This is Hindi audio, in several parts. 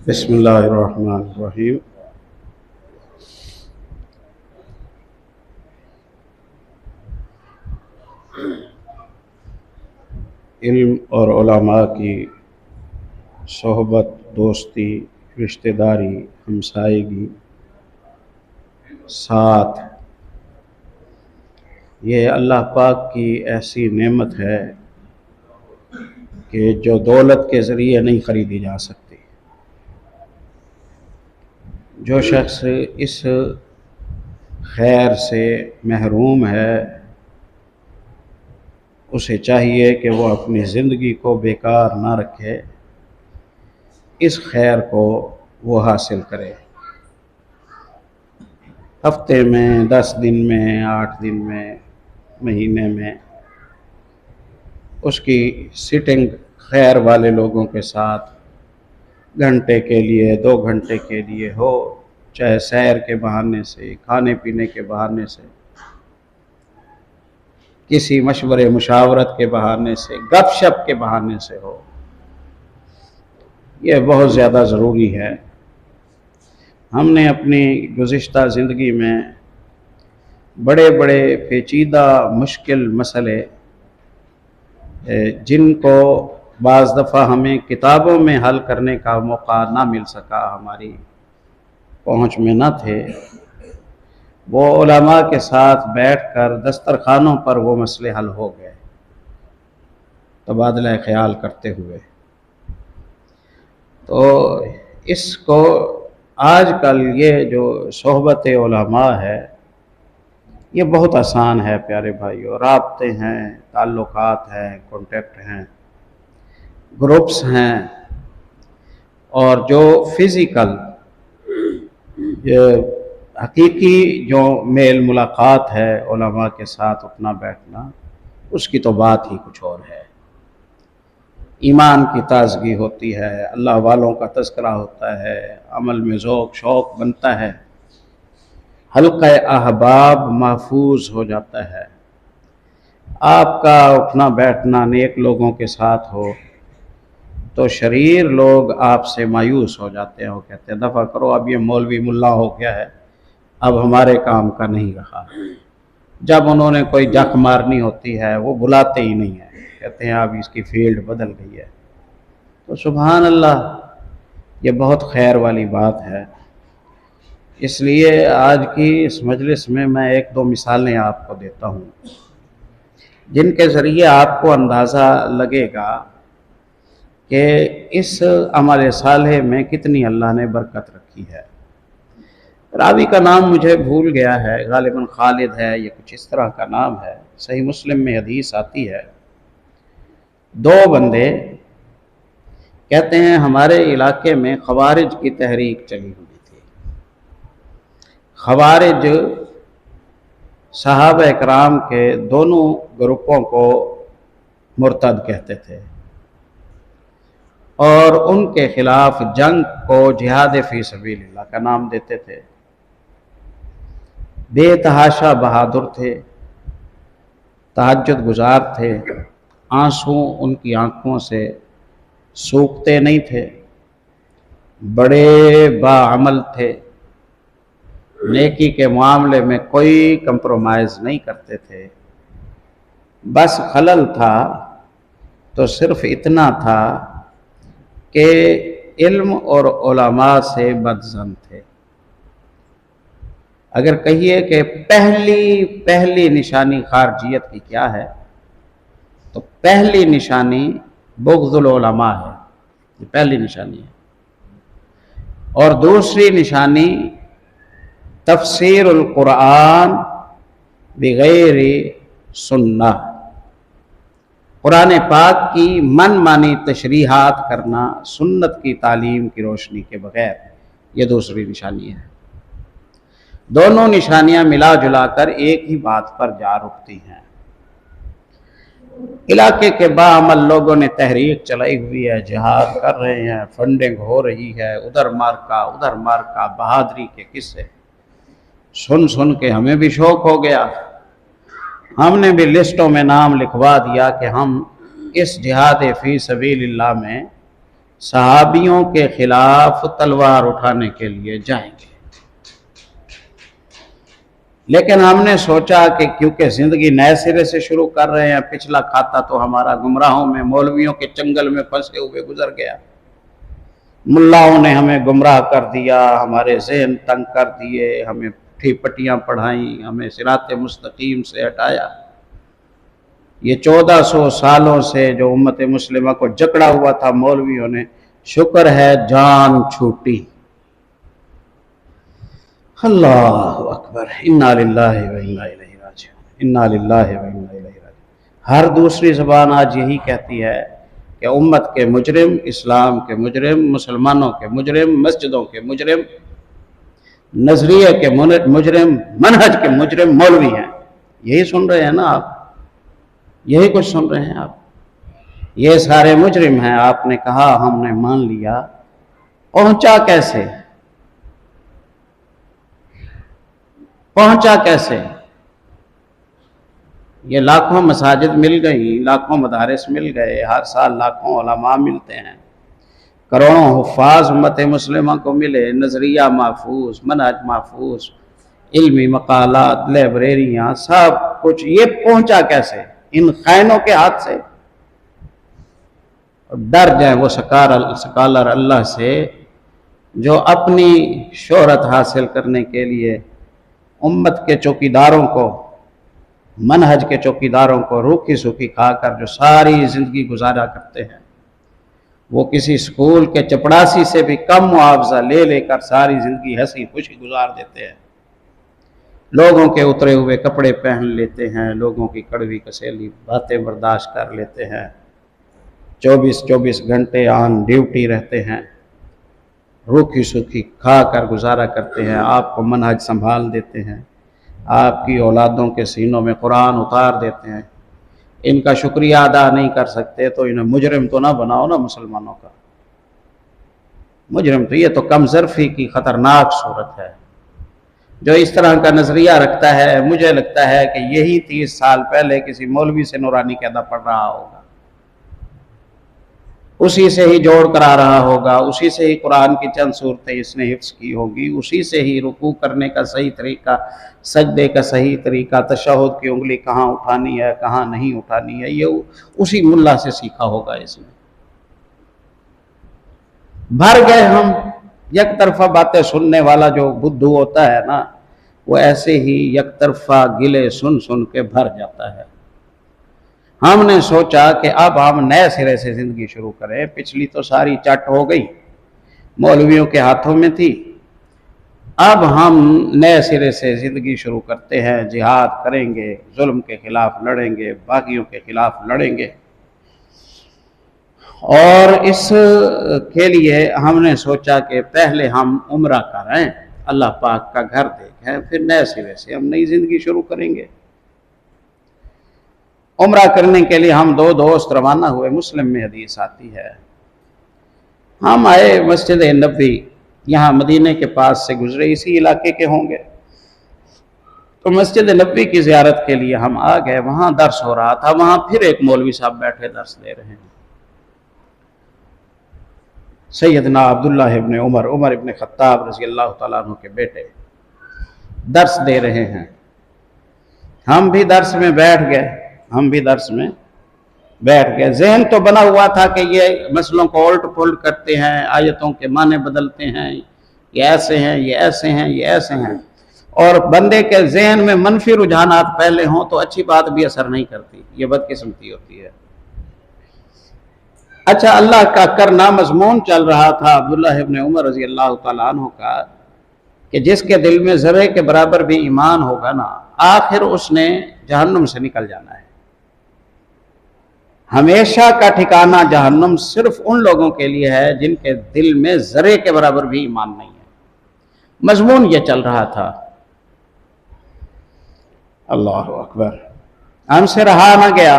बिस्मिल्लाहिर्रहमानिर्रहीम। इल्म और उलमा की सोहबत, दोस्ती, रिश्तेदारी, हमसायगी, साथ, ये अल्लाह पाक की ऐसी नेमत है कि जो दौलत के ज़रिए नहीं ख़रीदी जा सकती। जो शख्स इस खैर से महरूम है, उसे चाहिए कि वो अपनी ज़िंदगी को बेकार ना रखे, इस खैर को वो हासिल करे। हफ्ते में, 10 दिन में, 8 दिन में, महीने में उसकी सिटिंग खैर वाले लोगों के साथ घंटे के लिए, 2 घंटे के लिए हो, चाहे सैर के बहाने से, खाने पीने के बहाने से, किसी मशवरे मुशावरत के बहाने से, गपशप के बहाने से हो, यह बहुत ज़्यादा ज़रूरी है। हमने अपनी गुज़िश्ता ज़िंदगी में बड़े बड़े पेचीदा मुश्किल मसले, जिनको बाज़ दफ़ा हमें किताबों में हल करने का मौका ना मिल सका, हमारी पहुँच में न थे, वो उलमा के साथ बैठकर दस्तरखानों पर वो मसले हल हो गए, तबादला ख्याल करते हुए। तो इसको आजकल ये जो सोहबत उलमा है, ये बहुत आसान है प्यारे भाइयों। राब्ते हैं, ताल्लुकात हैं, कॉन्टेक्ट हैं, ग्रुप्स हैं, और जो फ़िज़िकल हकीकी जो मेल मुलाकात है उलमा के साथ उठना बैठना, उसकी तो बात ही कुछ और है। ईमान की ताज़गी होती है, अल्लाह वालों का तज़किरा होता है, अमल में ज़ौक़ शौक़ बनता है, हल्क़े अहबाब महफूज हो जाता है। आपका उठना बैठना नेक लोगों के साथ हो तो शरीर लोग आपसे मायूस हो जाते हैं। वो कहते हैं दफ़ा करो, अब ये मौलवी मुल्ला हो गया है, अब हमारे काम का नहीं रहा। जब उन्होंने कोई जख मारनी होती है वो बुलाते ही नहीं है, कहते हैं अब इसकी फील्ड बदल गई है। तो सुभान अल्लाह, ये बहुत खैर वाली बात है। इसलिए आज की इस मजलिस में मैं 1-2 मिसालें आपको देता हूँ, जिनके ज़रिए आपको अंदाज़ा लगेगा कि इस अमल सालेह में कितनी अल्लाह ने बरकत रखी है। रावी का नाम मुझे भूल गया है, गालिबन खालिद है, ये कुछ इस तरह का नाम है। सही मुस्लिम में हदीस आती है, 2 बंदे कहते हैं हमारे इलाके में खवारिज की तहरीक चली हुई थी। खवारिज सहाबा इकराम के दोनों ग्रुपों को मुर्तद कहते थे और उनके खिलाफ जंग को जिहाद फी सबीलिल्लाह का नाम देते थे। बेतहाशा बहादुर थे, तहज्जुद गुजार थे, आंसू उनकी आंखों से सूखते नहीं थे, बड़े बाअमल थे, नेकी के मामले में कोई कंप्रोमाइज़ नहीं करते थे। बस खलल था तो सिर्फ इतना था कि इल्म और उलमा से बदज़न थे। अगर कहिए कि पहली निशानी खारजियत की क्या है, तो पहली निशानी बुग़्ज़ुल उलमा है, ये पहली निशानी है। और दूसरी निशानी तफ़सीरुल कुरान बिग़ैरि सुन्नह, कुरान पाक की मन मानी तशरीहात करना सुन्नत की तालीम की रोशनी के बग़ैर, ये दूसरी निशानी है। दोनों निशानियां मिला जुलाकर एक ही बात पर जा रुकती हैं। इलाके के बाअमल लोगों ने तहरीक चलाई हुई है, जिहाद कर रहे हैं, फंडिंग हो रही है, उधर मार्का, बहादुरी के किस्से सुन सुन के हमें भी शौक हो गया। हमने भी लिस्टों में नाम लिखवा दिया कि हम इस जिहाद फी सबीलिल्लाह में सहाबियों के खिलाफ तलवार उठाने के लिए जाएंगे। लेकिन हमने सोचा कि क्योंकि जिंदगी नए सिरे से शुरू कर रहे हैं, पिछला खाता तो हमारा गुमराहों में, मौलवियों के चंगल में फंसे हुए गुजर गया। मुल्लाओं ने हमें गुमराह कर दिया, हमारे ज़हन तंग कर दिए, हमें पुट्ठी पट्टियाँ पढ़ाई, हमें सिराते मुस्तकीम से हटाया। ये 1400 सालों से जो उम्मत मुस्लिमा को जकड़ा हुआ था मौलवियों ने, शुक्र है जान छूटी। अल्लाहु अकबर, इन्ना लिल्लाहि व इन्ना इलैहि राजिऊन, इन्ना लिल्लाहि व इन्ना इलैहि राजिऊन। हर दूसरी ज़बान आज यही कहती है कि उम्मत के मुजरिम, इस्लाम के मुजरिम, मुसलमानों के मुजरिम, मस्जिदों के मुजरिम, नजरिए के मुजरिम, मनहज के मुजरिम मौलवी हैं। यही सुन रहे हैं ना आप, यही कुछ सुन रहे हैं आप। ये सारे मुजरिम हैं। आपने कहा हमने मान लिया, पहुंचा कैसे? पहुंचा कैसे? ये लाखों मसाजिद मिल गई, लाखों मदारिस मिल गए, हर साल लाखों उलमा मिलते हैं, करोड़ों हुफ्फाज उम्मत मुस्लिमा को मिले, नजरिया महफूज, मनहज महफूज, इल्मी मकालात, लाइब्रेरियाँ, सब कुछ। ये पहुंचा कैसे? इन खैनों के हाथ से। डर जाए वो सकालर अल्लाह से जो अपनी शोहरत हासिल करने के लिए उम्मत के चौकीदारों को, मनहज के चौकीदारों को रूखी सूखी खाकर जो सारी ज़िंदगी गुजारा करते हैं, वो किसी स्कूल के चपड़ासी से भी कम मुआवजा ले लेकर सारी ज़िंदगी हंसी खुशी गुजार देते हैं। लोगों के उतरे हुए कपड़े पहन लेते हैं, लोगों की कड़वी कसेली बातें बर्दाश्त कर लेते हैं, 24-24 घंटे ऑन ड्यूटी रहते हैं, रूखी सूखी खा कर गुजारा करते हैं, आपको मनहज संभाल देते हैं, आपकी औलादों के सीनों में कुरान उतार देते हैं। इनका शुक्रिया अदा नहीं कर सकते तो इन्हें मुजरिम तो ना बनाओ ना मुसलमानों का। मुजरिम तो ये तो कमजरफी की ख़तरनाक सूरत है। जो इस तरह का नज़रिया रखता है, मुझे लगता है कि यही 30 साल पहले किसी मौलवी से नूरानी कहदा पढ़ रहा होगा, उसी से ही जोड़ करा रहा होगा, उसी से ही कुरान की चंद सूरतें इसने हिफ्ज़ की होगी, उसी से ही रुकू करने का सही तरीका, सजदे का सही तरीका, तशहुद की उंगली कहाँ उठानी है कहाँ नहीं उठानी है, ये उसी मुल्ला से सीखा होगा। इसमें भर गए हम। एक तरफा बातें सुनने वाला जो बुद्धू होता है ना, वो ऐसे ही एक तरफा गिले सुन सुन के भर जाता है। हमने सोचा कि अब हम नए सिरे से ज़िंदगी शुरू करें। पिछली तो सारी चट हो गई, मौलवियों के हाथों में थी। अब हम नए सिरे से ज़िंदगी शुरू करते हैं, जिहाद करेंगे, जुल्म के खिलाफ लड़ेंगे, बागियों के खिलाफ लड़ेंगे। और इस के लिए हमने सोचा कि पहले हम उम्रा करें, अल्लाह पाक का घर देखें, फिर नए सिरे से हम नई ज़िंदगी शुरू करेंगे। उम्रा करने के लिए हम 2 दोस्त रवाना हुए। मुस्लिम में हदीस आती है, हम आए मस्जिद नबी, यहाँ मदीने के पास से गुजरे, इसी इलाके के होंगे, तो मस्जिद नबी की ज़ियारत के लिए हम आ गए। वहाँ दर्स हो रहा था, वहाँ फिर एक मौलवी साहब बैठे दर्स दे रहे हैं। सैयदना अब्दुल्ला इब्न उमर, उमर इब्न खत्ताब रज़ी अल्लाह तआला अन्हु के बेटे, दर्स दे रहे हैं। हम भी दर्स में बैठ गए, ज़हन तो बना हुआ था कि ये मसलों को उल्ट पुल्ट करते हैं, आयतों के माने बदलते हैं, ये ऐसे हैं, ये ऐसे हैं, ये ऐसे हैं। और बंदे के ज़हन में मनफी रुझानात पहले हों तो अच्छी बात भी असर नहीं करती, ये बदकिस्मती होती है। अच्छा, अल्लाह का करना मजमून चल रहा था अब्दुल्लाह इब्न उमर रज़ी अल्लाह तआला अन्हु का कि जिसके दिल में ज़र्रे के बराबर भी ईमान होगा ना, आखिर उसने जहन्नुम से निकल जाना है। हमेशा का ठिकाना जहन्नुम सिर्फ उन लोगों के लिए है जिनके दिल में ज़र्रे के बराबर भी ईमान नहीं है। मजमून ये चल रहा था। अल्लाहु अकबर। हमसे रहा ना गया,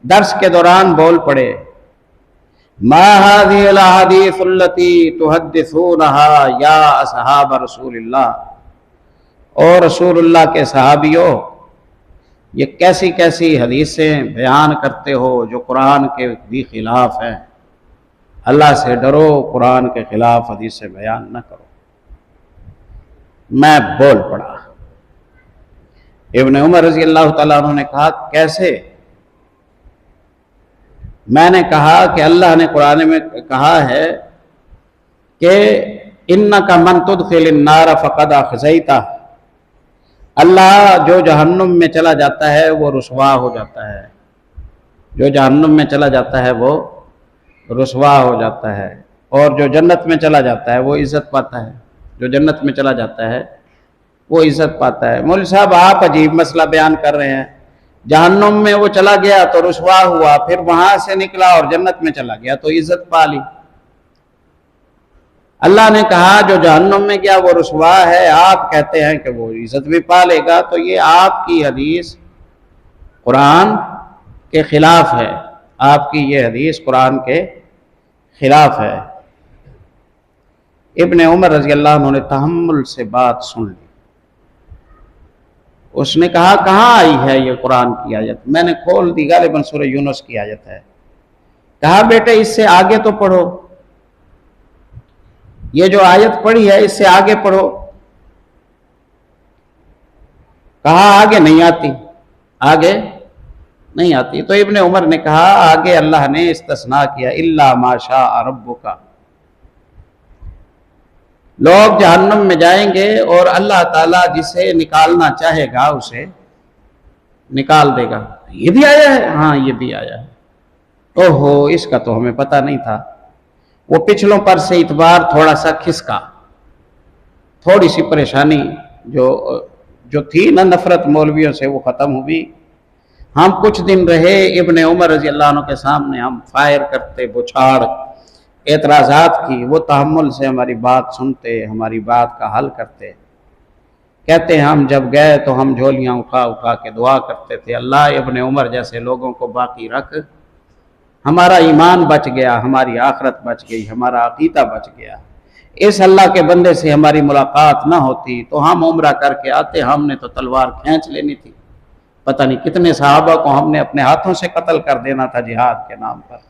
दर्स के दौरान बोल पड़े, मा हाज़िहिल अहादीसुल्लती तुहद्दिसूनहा या असहाब रसूलिल्लाह, और रसूलुल्लाह के सहाबियों, ये कैसी कैसी हदीसें बयान करते हो जो कुरान के भी खिलाफ हैं। अल्लाह से डरो, कुरान के खिलाफ हदीस से बयान न करो। मैं बोल पड़ा। इब्न उमर रजी अल्लाह तआला अन्हु ने कहा, कैसे? मैंने कहा कि अल्लाह ने कुरान में कहा है कि इन्नका मन तुदखिलिन नार फक़द अख़ज़ैता। अल्लाह जो जहन्नुम में चला जाता है वो रुसवा हो जाता है, जो जहन्नुम में चला जाता है वो रुसवा हो जाता है, और जो जन्नत में चला जाता है वो इज्जत पाता है। जो जन्नत में चला जाता है वो इज्जत पाता है। मौलवी साहब आप अजीब मसला बयान कर रहे हैं। जहन्नुम में वो चला गया तो रुसवा हुआ, फिर वहां से निकला और जन्नत में चला गया तो इज्जत पा ली। अल्लाह ने कहा जो जहन्नुम में गया वो रुसवा है, आप कहते हैं कि वो इज्जत भी पा लेगा। तो ये आपकी हदीस कुरान के खिलाफ है, आपकी ये हदीस कुरान के खिलाफ है। इब्ने उमर रजी अल्लाह अन्हु ने तहम्मुल से बात सुन ली। उसने कहा, कहाँ आई है ये कुरान की आयत? मैंने खोल दी, गालिबन सूरह यूनुस की आयत है। कहा, बेटे इससे आगे तो पढ़ो, ये जो आयत पढ़ी है इससे आगे पढ़ो। कहा, आगे नहीं आती, आगे नहीं आती। तो इब्ने उमर ने कहा, आगे अल्लाह ने इस्तिस्ना किया, इल्ला माशा रब्बुका। लोग जहन्नुम में जाएंगे और अल्लाह ताला जिसे निकालना चाहेगा उसे निकाल देगा। ये भी आया है? हाँ, ये भी आया है। ओहो, इसका तो हमें पता नहीं था। वो पिछलों पर से इतबार थोड़ा सा खिसका, थोड़ी सी परेशानी जो थी ना, नफरत मौलवियों से, वो खत्म हुई। हम कुछ दिन रहे इब्ने उमर रजी अल्लाह अन्हु के सामने, हम फायर करते, बुछाड़ एतराज़ात की, वो तहम्मुल से हमारी बात सुनते, हमारी बात का हल करते। कहते हैं हम जब गए तो हम झोलियाँ उठा उठा के दुआ करते थे, अल्लाह इब्ने उमर जैसे लोगों को बाकी रख, हमारा ईमान बच गया, हमारी आखिरत बच गई, हमारा अकीदा बच गया। इस अल्लाह के बंदे से हमारी मुलाकात ना होती तो हम उम्रा करके आते, हमने तो तलवार खींच लेनी थी। पता नहीं कितने सहाबा को हमने अपने हाथों से कत्ल कर देना था जिहाद के नाम पर।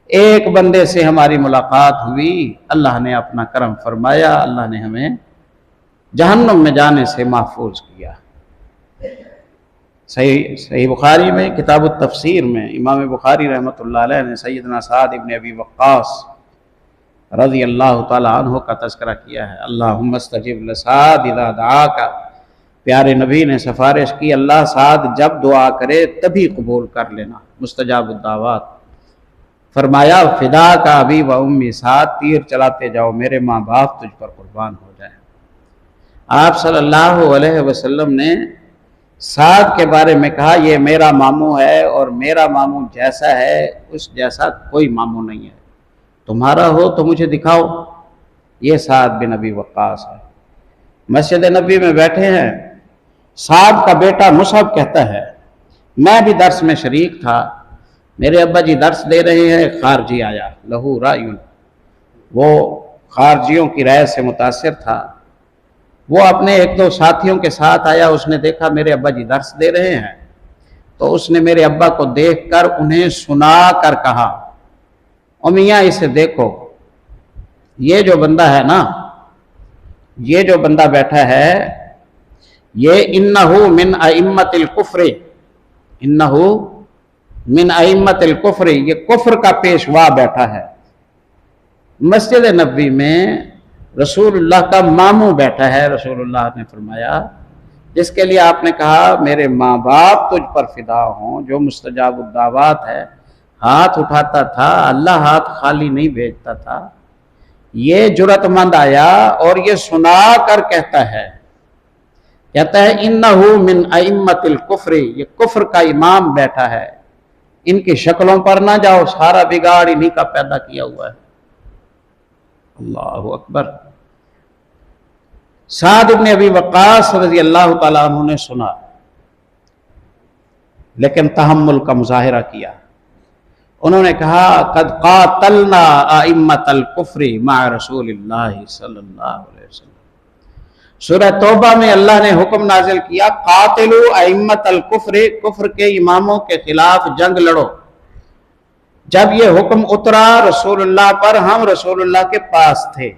एक बंदे से हमारी मुलाकात हुई, अल्लाह ने अपना करम फरमाया, अल्लाह ने हमें जहन्नुम में जाने से महफूज किया। सही बुखारी में किताब तफसीर में इमाम बुखारी रहमतुल्लाह अलैह ने सैयदना साद इब्न अबी वक्कास रज़ी अल्लाह ताला अन्हु का तज़किरा किया है। अल्लाहुम्मा इस्तजिब लिसाद इज़ा दआका। प्यारे नबी ने सिफारिश की, अल्लाह साद जब दुआ करे तभी कबूल कर लेना, मुस्तजाबुद दावत। फरमाया, फिदा का अबी व उम्मी, साद तीर चलाते जाओ, मेरे माँ बाप तुझ पर कुर्बान हो जाए। आप सल्लल्लाहु अलैहि वसल्लम ने साद के बारे में कहा, ये मेरा मामू है और मेरा मामू जैसा है उस जैसा कोई मामू नहीं है, तुम्हारा हो तो मुझे दिखाओ। ये साद बिन अबी वक्कास है। मस्जिद नबी में बैठे हैं, साद का बेटा मुसअब कहता है, मैं भी दर्स में शरीक था, मेरे अब्बा जी दर्स दे रहे हैं, खारजी आया, लहू रायुन, वो खारजियों की राय से मुतासिर था। वो अपने एक दो साथियों के साथ आया, उसने देखा मेरे अब्बा जी दर्स दे रहे हैं, तो उसने मेरे अब्बा को देखकर उन्हें सुना कर कहा, ओ मियाँ इसे देखो, ये जो बंदा है ना, ये जो बंदा बैठा है, ये इन्नहु मिन अइम्मतिल कुफ्र, इन्नहु मिन अइम्मतिल कुफ्र, ये कुफ्र का पेशवा बैठा है। मस्जिद नबी में रसूलुल्लाह का मामू बैठा है। रसूलुल्लाह ने फरमाया, जिसके लिए आपने कहा मेरे माँ बाप तुझ पर फिदा हों, जो मुस्तजाबुद दावत है, हाथ उठाता था, अल्लाह हाथ खाली नहीं भेजता था। ये जुरतमंद आया और ये सुना कर कहता है इन्नहु मिन अइम्मतिल कुफ्र, ये कुफ्र का इमाम बैठा है, इनकी शक्लों पर ना जाओ, सारा बिगाड़ इन्हीं का पैदा किया हुआ है। अल्लाहु अकबर। साद इब्न अबी वक्कास रज़ी अल्लाह ताला अन्हु ने सुना, लेकिन तहम्मुल का मुजाहिरा किया। उन्होंने कहा, कद कातलना अइम्मतल कुफ्री मा रसूलिल्लाहि सल्लल्लाहु अलैहि वसल्लम। सूरह तौबा में अल्लाह ने हुक्म नाजिल किया, कातिलु अइम्मतल कुफ्र, कुफ्र के इमामों के खिलाफ जंग लड़ो। जब ये हुक्म उतरा रसूलुल्लाह पर, हम रसूलुल्लाह के पास थे,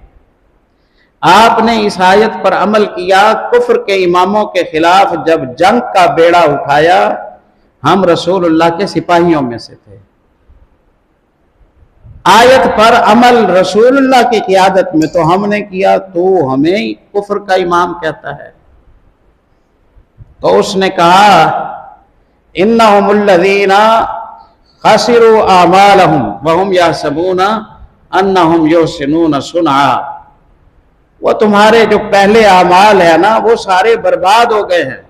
आपने इस आयत पर अमल किया। कुफ्र के इमामों के खिलाफ जब जंग का बेड़ा उठाया, हम रसूलुल्लाह के सिपाहियों में से थे। आयत पर अमल रसूलुल्लाह की क़ियादत में तो हमने किया, तो हमें कुफ्र का इमाम कहता है। तो उसने कहा इन्नहुमुल्लज़ीना खसिरू आमालहुम वहुम यहसबूना अन्नहुम युहसिनून सुनआ। वो तुम्हारे जो पहले आमाल है ना, वो सारे बर्बाद हो गए हैं,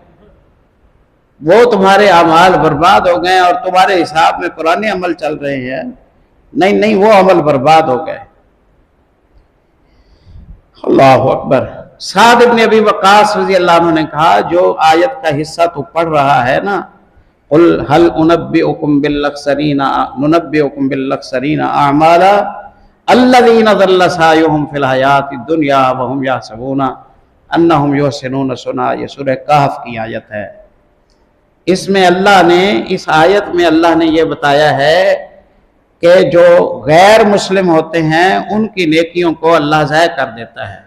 वो तुम्हारे आमाल बर्बाद हो गए और तुम्हारे हिसाब में पुराने अमल चल रहे हैं। नहीं नहीं, वो अमल बर्बाद हो गए। अल्लाहु अकबर। साद इब्न अबी वक्कास रज़ी अल्लाह अन्हु ने कहा, जो आयत का हिस्सा तो पढ़ रहा है ना, कुल हल उनब्बिउकुम बिल-अख्सरीना अमाला अल्लज़ीना ज़ल्ल सायुहुम फिल हयातिद दुनिया व हुम यहसबूना अन्नहुम युहसिनून सुनआ। ये सूरह कहफ की आयत है। इसमें अल्लाह ने, इस आयत में अल्लाह ने यह बताया है कि जो गैर मुस्लिम होते हैं उनकी नेकियों को अल्लाह ज़ाय कर देता है,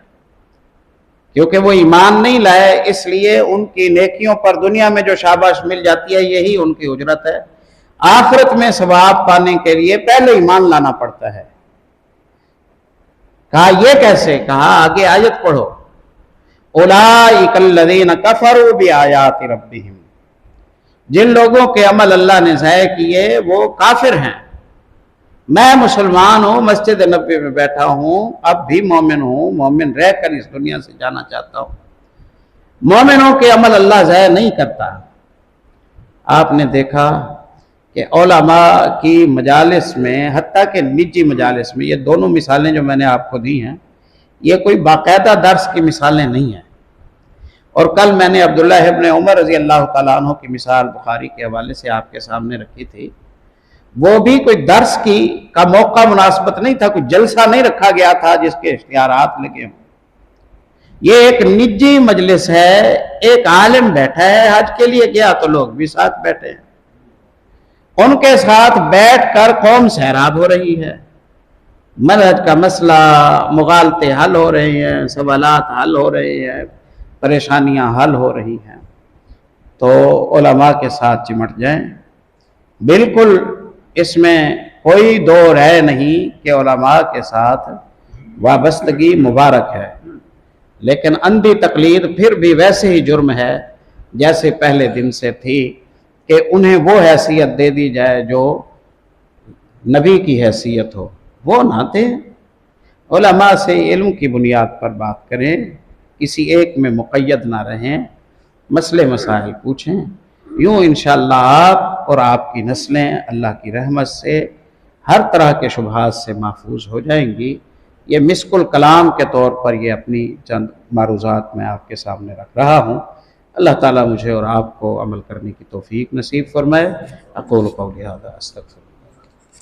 क्योंकि वो ईमान नहीं लाए, इसलिए उनकी नेकियों पर दुनिया में जो शाबाश मिल जाती है यही उनकी उजरत है। आखिरत में सवाब पाने के लिए पहले ईमान लाना पड़ता है। कहा ये कैसे? कहा आगे आयत पढ़ो, उलाइकल्लज़ीना कफ़रू बिआयाति रब्बिहिम। जिन लोगों के अमल अल्लाह ने ज़ाय किए वो काफिर हैं। मैं मुसलमान हूँ, मस्जिद नबी में बैठा हूँ, अब भी मोमिन हूँ, मोमिन रहकर इस दुनिया से जाना चाहता हूँ। मोमिनों के अमल अल्लाह ज़ाय नहीं करता। आपने देखा कि उलमा की मजालिस में, हत्ता के निजी मजालिस में, ये दोनों मिसालें जो मैंने आपको दी हैं, ये कोई बाकायदा दर्स की मिसालें नहीं हैं। और कल मैंने अब्दुल्लाह इब्न उमर रज़ी अल्लाह तआला अन्हु की मिसाल बुखारी के हवाले से आपके सामने रखी थी। वो भी कोई दर्स की का मौका मुनासबत नहीं था, कोई जलसा नहीं रखा गया था जिसके इश्तिहारात लगे हों। ये एक निजी मजलिस है, एक आलिम बैठा है, हज के लिए गया तो लोग भी साथ बैठे हैं, उनके साथ बैठकर कौम सैराब हो रही है, मनहज का मसला, मुगालते हल हो रहे हैं, सवालात हल हो रहे हैं, परेशानियां हल हो रही हैं। तो उलमा के साथ चिमट जाएं। बिल्कुल इसमें कोई दो राय नहीं कि उलमा के साथ वाबस्तगी मुबारक है, लेकिन अंधी तकलीद फिर भी वैसे ही जुर्म है जैसे पहले दिन से थी, कि उन्हें वो हैसियत दे दी जाए जो नबी की हैसियत हो, वो ना दें। उलमा से इल्म की बुनियाद पर बात करें, किसी एक में मुक़य्यद ना रहें, मसले मसाइल पूछें। यूँ इंशाअल्लाह आप और आपकी नस्लें अल्लाह की रहमत से हर तरह के शुबहात से महफूज हो जाएंगी। ये मिस्कुल कलाम के तौर पर ये अपनी चंद मारूज़ात मैं आपके सामने रख रहा हूँ। अल्लाह ताला मुझे और आपको अमल करने की तौफीक नसीब फरमाए। अक़ूलु क़ौली हाज़ा अस्तग़फ़िरुल्लाह।